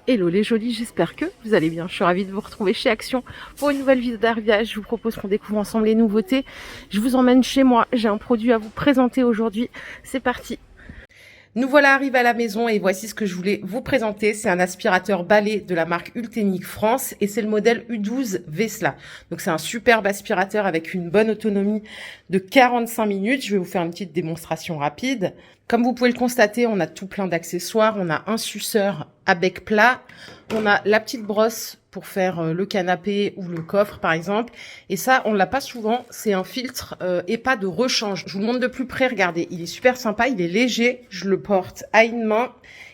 Hello les jolis, j'espère que vous allez bien. Je suis ravie de vous retrouver chez Action pour une nouvelle vidéo d'arrivage. Je vous propose qu'on découvre ensemble les nouveautés. Je vous emmène chez moi. J'ai un produit à vous présenter aujourd'hui. C'est parti. Nous voilà arrivés à la maison et voici ce que je voulais vous présenter. C'est un aspirateur balai de la marque Ultenic France et c'est le modèle U12 Vesla. Donc c'est un superbe aspirateur avec une bonne autonomie de 45 minutes. Je vais vous faire une petite démonstration rapide. Comme vous pouvez le constater, on a tout plein d'accessoires. On a un suceur à bec plat. On a la petite brosse pour faire le canapé ou le coffre par exemple. Et ça, on l'a pas souvent. C'est un filtre et pas de rechange. Je vous le montre de plus près. Regardez, il est super sympa. Il est léger. Je le porte à une main.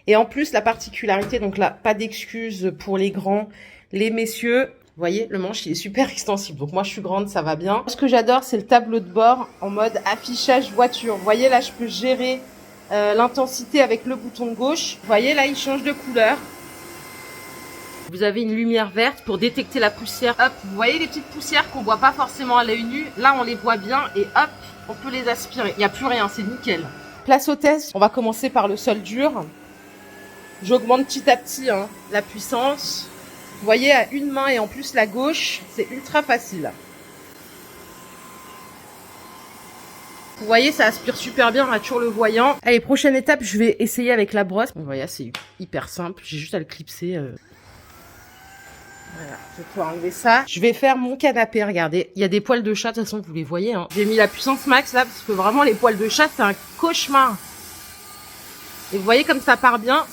Et en plus, la particularité, donc là, pas d'excuses pour les grands, les messieurs. Vous voyez, le manche, il est super extensible. Donc moi, je suis grande, ça va bien. Ce que j'adore, c'est le tableau de bord en mode affichage voiture. Vous voyez, là, je peux gérer l'intensité avec le bouton de gauche. Vous voyez, là, il change de couleur. Vous avez une lumière verte pour détecter la poussière. Hop, vous voyez les petites poussières qu'on voit pas forcément à l'œil nu. Là, on les voit bien et hop, on peut les aspirer. Il n'y a plus rien, c'est nickel. Place au test. On va commencer par le sol dur. J'augmente petit à petit la puissance. Vous voyez, à une main et en plus la gauche, c'est ultra facile. Vous voyez, ça aspire super bien, on a toujours le voyant. Allez, prochaine étape, je vais essayer avec la brosse. Vous voyez, c'est hyper simple. J'ai juste à le clipser. Voilà, je vais pouvoir enlever ça. Je vais faire mon canapé, regardez. Il y a des poils de chat, de toute façon, vous les voyez. J'ai mis la puissance max là, parce que vraiment, les poils de chat, c'est un cauchemar. Et vous voyez comme ça part bien.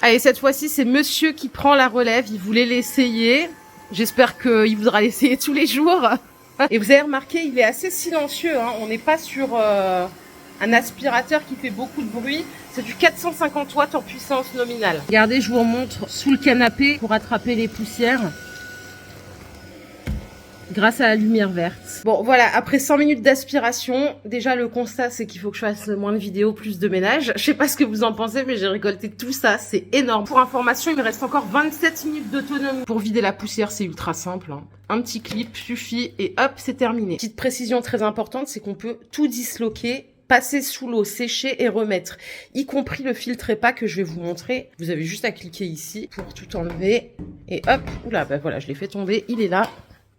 Allez, cette fois-ci, c'est monsieur qui prend la relève. Il voulait l'essayer. J'espère qu'il voudra l'essayer tous les jours. Et vous avez remarqué, il est assez silencieux. On n'est pas sur un aspirateur qui fait beaucoup de bruit. C'est du 450 watts en puissance nominale. Regardez, je vous remontre sous le canapé pour attraper les poussières. Grâce à la lumière verte. Bon, voilà, après 100 minutes d'aspiration, déjà le constat, c'est qu'il faut que je fasse moins de vidéos, plus de ménage. Je sais pas ce que vous en pensez, mais j'ai récolté tout ça, c'est énorme. Pour information, il me reste encore 27 minutes d'autonomie. Pour vider la poussière, c'est ultra simple. Un petit clip suffit et hop, c'est terminé. Petite précision très importante, c'est qu'on peut tout disloquer, passer sous l'eau, sécher et remettre, y compris le filtre EPA que je vais vous montrer. Vous avez juste à cliquer ici pour tout enlever et hop, oula, bah voilà, je l'ai fait tomber, il est là.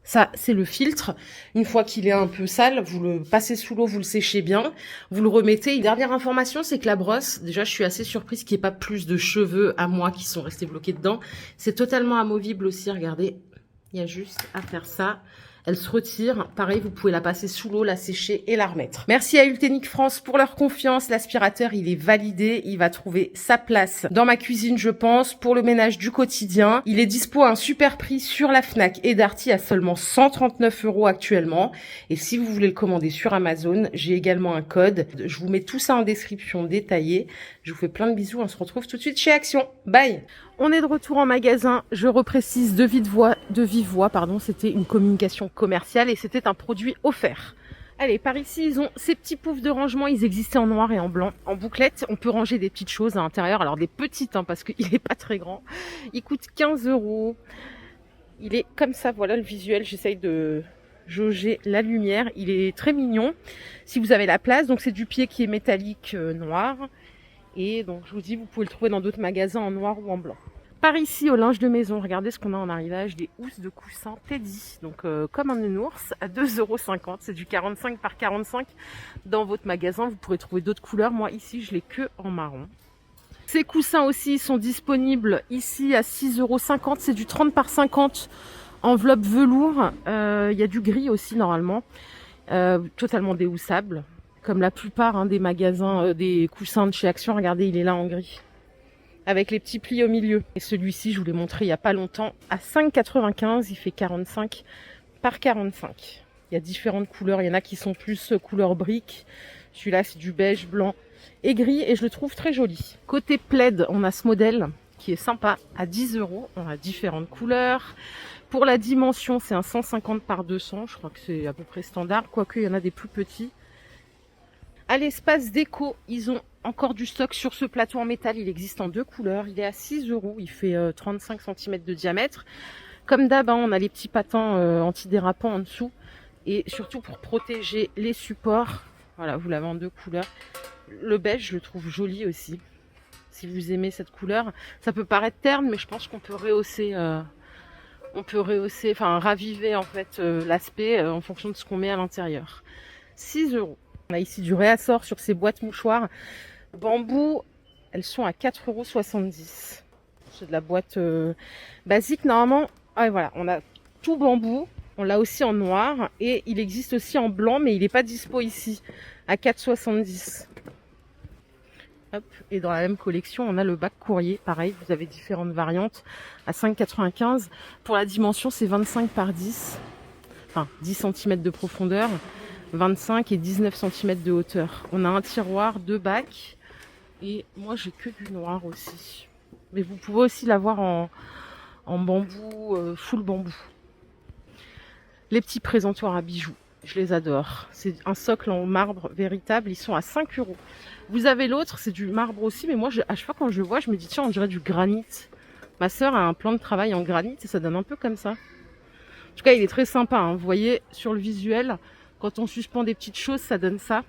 Ça, c'est le filtre. Une fois qu'il est un peu sale, vous le passez sous l'eau, vous le séchez bien, vous le remettez. Une dernière information, c'est que la brosse, déjà, je suis assez surprise qu'il n'y ait pas plus de cheveux à moi qui sont restés bloqués dedans. C'est totalement amovible aussi, regardez. Il y a juste à faire ça. Elle se retire. Pareil, vous pouvez la passer sous l'eau, la sécher et la remettre. Merci à Ultenic France pour leur confiance. L'aspirateur, il est validé. Il va trouver sa place dans ma cuisine, je pense, pour le ménage du quotidien. Il est dispo à un super prix sur la Fnac et Darty à seulement 139 € actuellement. Et si vous voulez le commander sur Amazon, j'ai également un code. Je vous mets tout ça en description détaillée. Je vous fais plein de bisous. On se retrouve tout de suite chez Action. Bye! On est de retour en magasin, je reprécise de vive voix, c'était une communication commerciale et c'était un produit offert. Allez, par ici, ils ont ces petits poufs de rangement, ils existaient en noir et en blanc. En bouclette, on peut ranger des petites choses à l'intérieur, alors des petites, parce qu'il n'est pas très grand. Il coûte 15 €. Il est comme ça, voilà le visuel, j'essaye de jauger la lumière. Il est très mignon, si vous avez la place, donc c'est du pied qui est métallique noir. Et donc, je vous dis, vous pouvez le trouver dans d'autres magasins en noir ou en blanc. Par ici, au linge de maison, regardez ce qu'on a en arrivage, des housses de coussins Teddy. Donc, comme un nounours, à 2,50 €. C'est du 45 par 45 dans votre magasin. Vous pourrez trouver d'autres couleurs. Moi, ici, je l'ai que en marron. Ces coussins aussi sont disponibles ici à 6,50 €. C'est du 30 par 50 enveloppe velours. Il y a du gris aussi, normalement. Totalement déhoussable. Comme la plupart des magasins, des coussins de chez Action. Regardez, il est là en gris. Avec les petits plis au milieu. Et celui-ci, je vous l'ai montré il n'y a pas longtemps, à 5,95 €. Il fait 45 par 45. Il y a différentes couleurs. Il y en a qui sont plus couleur brique. Celui-là, c'est du beige, blanc et gris. Et je le trouve très joli. Côté plaid, on a ce modèle qui est sympa à 10 €. On a différentes couleurs. Pour la dimension, c'est un 150 par 200. Je crois que c'est à peu près standard. Quoique, il y en a des plus petits. À l'espace déco, ils ont encore du stock sur ce plateau en métal. Il existe en deux couleurs. Il est à 6 €. Il fait 35 cm de diamètre. Comme d'hab, on a les petits patins antidérapants en dessous. Et surtout pour protéger les supports. Voilà, vous l'avez en deux couleurs. Le beige, je le trouve joli aussi. si vous aimez cette couleur. Ça peut paraître terne, mais je pense qu'on peut rehausser, enfin raviver en fait l'aspect en fonction de ce qu'on met à l'intérieur. 6 €. On a ici du réassort sur ces boîtes mouchoirs. Bambou, elles sont à 4,70 €. C'est de la boîte basique normalement. Ah, voilà, on a tout bambou. On l'a aussi en noir et il existe aussi en blanc, mais il n'est pas dispo ici, à 4,70 €. Hop. Et dans la même collection, on a le bac courrier. Pareil, vous avez différentes variantes à 5,95 €. Pour la dimension, c'est 25 par 10. Enfin, 10 cm de profondeur, 25 et 19 cm de hauteur. On a un tiroir, 2 bacs. Et moi, j'ai que du noir aussi. Mais vous pouvez aussi l'avoir en bambou, full bambou. Les petits présentoirs à bijoux, je les adore. C'est un socle en marbre véritable, ils sont à 5 €. Vous avez l'autre, c'est du marbre aussi, mais moi, à chaque fois quand je le vois, je me dis tiens, on dirait du granit. Ma sœur a un plan de travail en granit et ça donne un peu comme ça. En tout cas, il est très sympa, hein. Vous voyez sur le visuel, quand on suspend des petites choses, ça donne ça.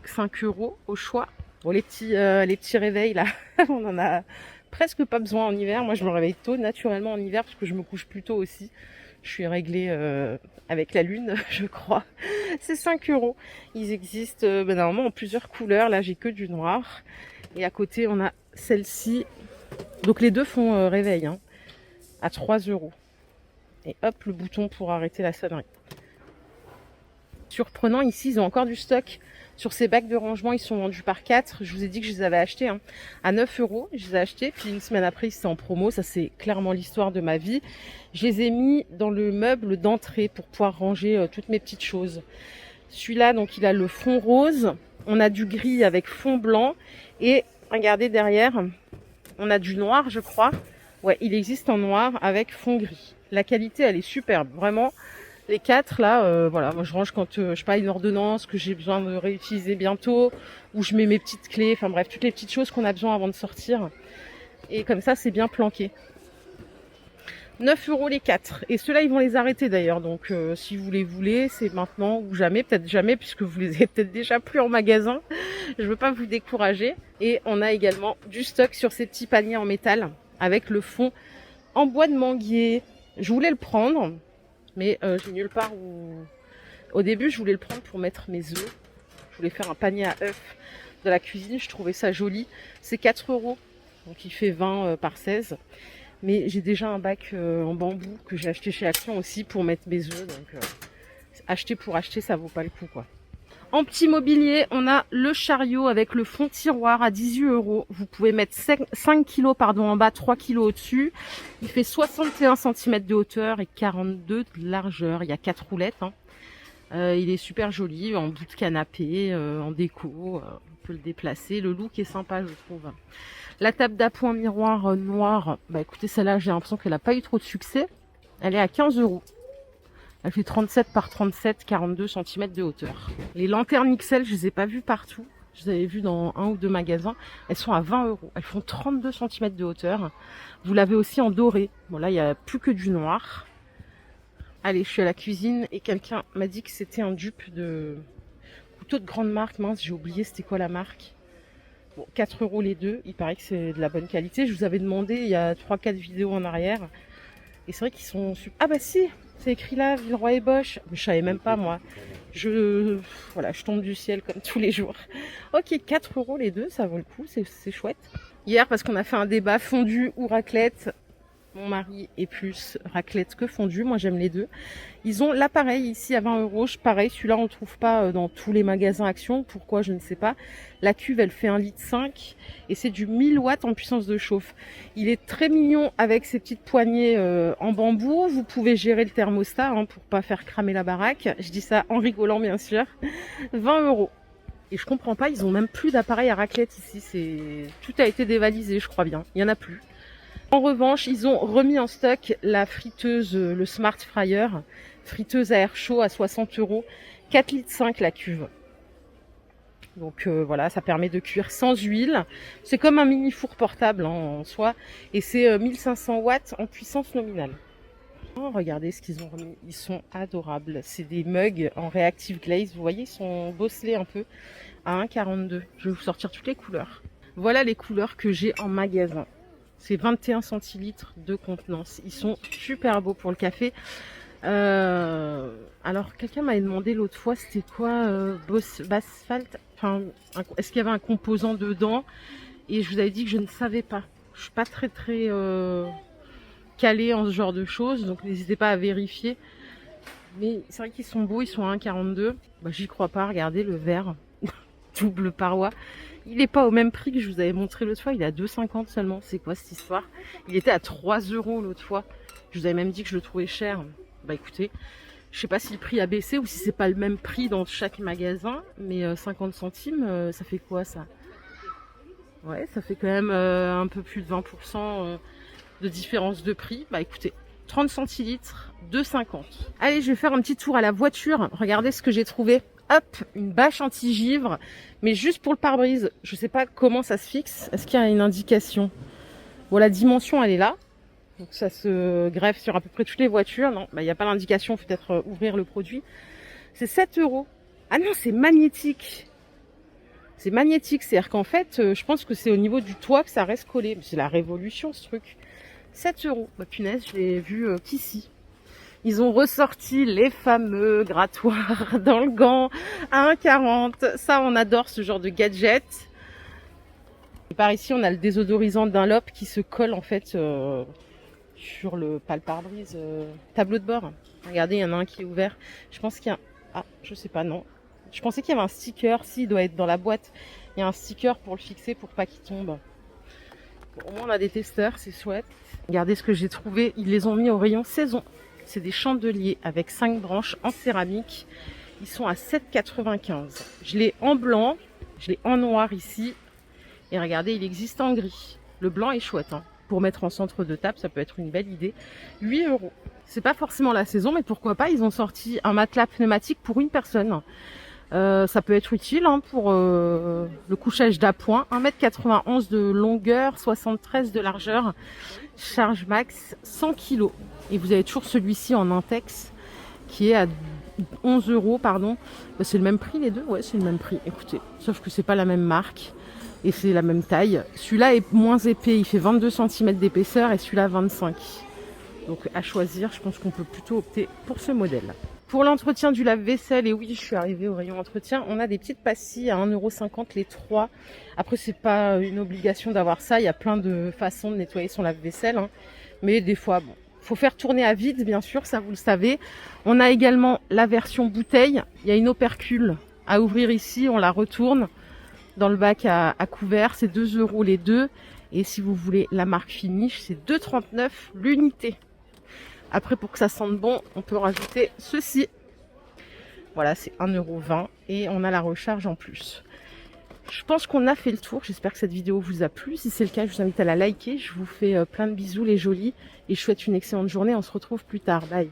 5 € au choix. Bon, les petits réveils là, on en a presque pas besoin en hiver. Moi, je me réveille tôt naturellement en hiver parce que je me couche plus tôt aussi. Je suis réglée avec la lune, je crois. C'est 5 €. Ils existent normalement en plusieurs couleurs. Là, j'ai que du noir. Et à côté, on a celle-ci. Donc les deux font réveil, hein, à 3 €. Et hop, le bouton pour arrêter la sonnerie. Surprenant, ici, ils ont encore du stock. Sur ces bacs de rangement, ils sont vendus par 4. Je vous ai dit que je les avais achetés à 9 €. Je les ai achetés, puis une semaine après, ils étaient en promo. Ça, c'est clairement l'histoire de ma vie. Je les ai mis dans le meuble d'entrée pour pouvoir ranger toutes mes petites choses. Celui-là, donc, il a le fond rose. On a du gris avec fond blanc. Et regardez derrière, on a du noir, je crois. Ouais, il existe en noir avec fond gris. La qualité, elle est superbe. Vraiment. Les 4 là, voilà, moi je range quand je sais pas, une ordonnance que j'ai besoin de réutiliser bientôt, ou je mets mes petites clés, enfin bref, toutes les petites choses qu'on a besoin avant de sortir. Et comme ça, c'est bien planqué. 9 € les 4. Et ceux-là, ils vont les arrêter d'ailleurs. Donc si vous les voulez, c'est maintenant ou jamais, peut-être jamais, puisque vous les avez peut-être déjà plus en magasin. Je veux pas vous décourager. Et on a également du stock sur ces petits paniers en métal, avec le fond en bois de manguier. Je voulais le prendre. Mais j'ai nulle part où... Au début, je voulais le prendre pour mettre mes œufs. Je voulais faire un panier à œufs de la cuisine. Je trouvais ça joli. C'est 4 €. Donc il fait 20 par 16. Mais j'ai déjà un bac en bambou que j'ai acheté chez Action aussi pour mettre mes œufs. Donc acheter pour acheter, ça vaut pas le coup, quoi. En petit mobilier, on a le chariot avec le fond tiroir à 18 €. Vous pouvez mettre 5 kg en bas, 3 kg au-dessus. Il fait 61 cm de hauteur et 42 de largeur. Il y a 4 roulettes, hein. Il est super joli, en bout de canapé, en déco. On peut le déplacer. Le look est sympa, je trouve. La table d'appoint miroir noire, bah écoutez, celle-là, j'ai l'impression qu'elle n'a pas eu trop de succès. Elle est à 15 €. Elle fait 37 par 37, 42 cm de hauteur. Les lanternes XL, je les ai pas vues partout. Je les avais vues dans un ou deux magasins. Elles sont à 20 €. Elles font 32 cm de hauteur. Vous l'avez aussi en doré. Bon, là, il n'y a plus que du noir. Allez, je suis à la cuisine et quelqu'un m'a dit que c'était un dupe de couteau de grande marque. Mince, j'ai oublié c'était quoi la marque. Bon, 4 € les deux. Il paraît que c'est de la bonne qualité. Je vous avais demandé il y a 3-4 vidéos en arrière. Et c'est vrai qu'ils sont super... Ah bah si, c'est écrit là, Villeroy et Bosch. Mais je savais même pas, moi. Voilà, je tombe du ciel comme tous les jours. Ok, 4 € les deux, ça vaut le coup, c'est chouette. Hier, parce qu'on a fait un débat fondu ou raclette, mon mari est plus raclette que fondue. Moi, j'aime les deux. Ils ont l'appareil ici à 20 €. Pareil, celui-là, on ne le trouve pas dans tous les magasins Action. Pourquoi, je ne sais pas. La cuve, elle fait 1,5 litre et c'est du 1000 watts en puissance de chauffe. Il est très mignon avec ses petites poignées en bambou. Vous pouvez gérer le thermostat pour pas faire cramer la baraque. Je dis ça en rigolant, bien sûr. 20 €. Et je comprends pas, ils ont même plus d'appareil à raclette ici. Tout a été dévalisé, je crois bien. Il y en a plus. En revanche, ils ont remis en stock la friteuse, le Smart Fryer, friteuse à air chaud à 60 €, 4,5 litres la cuve. Donc voilà, ça permet de cuire sans huile. C'est comme un mini four portable en soi. Et c'est 1500 watts en puissance nominale. Oh, regardez ce qu'ils ont remis, ils sont adorables. C'est des mugs en Reactive Glaze, vous voyez, ils sont bosselés un peu à 1,42 €. Je vais vous sortir toutes les couleurs. Voilà les couleurs que j'ai en magasin. C'est 21 centilitres de contenance. Ils sont super beaux pour le café. Alors, quelqu'un m'avait demandé l'autre fois, c'était quoi Basphalt, enfin, est-ce qu'il y avait un composant dedans? Et je vous avais dit que je ne savais pas. Je suis pas très calée en ce genre de choses, donc n'hésitez pas à vérifier. Mais c'est vrai qu'ils sont beaux, ils sont à 1,42. Bah, j'y crois pas, regardez le verre. Double paroi. Il n'est pas au même prix que je vous avais montré l'autre fois, il est à 2,50 seulement. C'est quoi cette histoire? Il était à 3 € l'autre fois. Je vous avais même dit que je le trouvais cher. Bah écoutez, je sais pas si le prix a baissé ou si c'est pas le même prix dans chaque magasin, mais 50 centimes, ça fait quoi ça? Ouais, ça fait quand même un peu plus de 20% de différence de prix. Bah écoutez, 30 centilitres, 2,50. Allez, je vais faire un petit tour à la voiture. Regardez ce que j'ai trouvé. Hop, une bâche anti-givre, mais juste pour le pare-brise. Je sais pas comment ça se fixe. Est-ce qu'il y a une indication? Bon, la dimension, elle est là. Donc ça se greffe sur à peu près toutes les voitures. Non, bah, il n'y a pas l'indication, faut peut-être ouvrir le produit. C'est 7 €. Ah non, c'est magnétique. C'est magnétique, c'est-à-dire qu'en fait, je pense que c'est au niveau du toit que ça reste collé. C'est la révolution ce truc. 7 €. Bah punaise, je l'ai vu qu'ici. Ils ont ressorti les fameux grattoirs dans le gant à 1,40. Ça, on adore ce genre de gadget. Et par ici, on a le désodorisant Dunlop qui se colle en fait sur le pare-brise tableau de bord. Regardez, il y en a un qui est ouvert. Je pense qu'il y a ah, je sais pas, non. Je pensais qu'il y avait un sticker. Si, il doit être dans la boîte. Il y a un sticker pour le fixer pour pas qu'il tombe. Bon, au moins, on a des testeurs, c'est chouette. Regardez ce que j'ai trouvé. Ils les ont mis au rayon saison. C'est des chandeliers avec 5 branches en céramique. Ils sont à 7,95. Je l'ai en blanc, je l'ai en noir ici. Et regardez, il existe en gris. Le blanc est chouette. Hein. Pour mettre en centre de table, ça peut être une belle idée. 8 €. C'est pas forcément la saison, mais pourquoi pas, ils ont sorti un matelas pneumatique pour une personne. Ça peut être utile hein, pour le couchage d'appoint. 1,91 m de longueur, 73 de largeur. Charge max 100 kg. Et vous avez toujours celui-ci en Intex qui est à 11 €, pardon. Bah, c'est le même prix les deux? Ouais, c'est le même prix. Écoutez, sauf que c'est pas la même marque et c'est la même taille. Celui-là est moins épais, il fait 22 cm d'épaisseur et celui-là 25. Donc à choisir, je pense qu'on peut plutôt opter pour ce modèle. Pour l'entretien du lave-vaisselle, et oui, je suis arrivée au rayon entretien, on a des petites pastilles à 1,50 € les 3. Après, c'est pas une obligation d'avoir ça, il y a plein de façons de nettoyer son lave-vaisselle. Hein. Mais des fois, bon, faut faire tourner à vide, bien sûr, ça vous le savez. On a également la version bouteille, il y a une opercule à ouvrir ici, on la retourne dans le bac à couvert, c'est 2 € les deux. Et si vous voulez la marque Finish, c'est 2,39 € l'unité. Après, pour que ça sente bon, on peut rajouter ceci. Voilà, c'est 1,20 € et on a la recharge en plus. Je pense qu'on a fait le tour. J'espère que cette vidéo vous a plu. Si c'est le cas, je vous invite à la liker. Je vous fais plein de bisous les jolis et je vous souhaite une excellente journée. On se retrouve plus tard. Bye.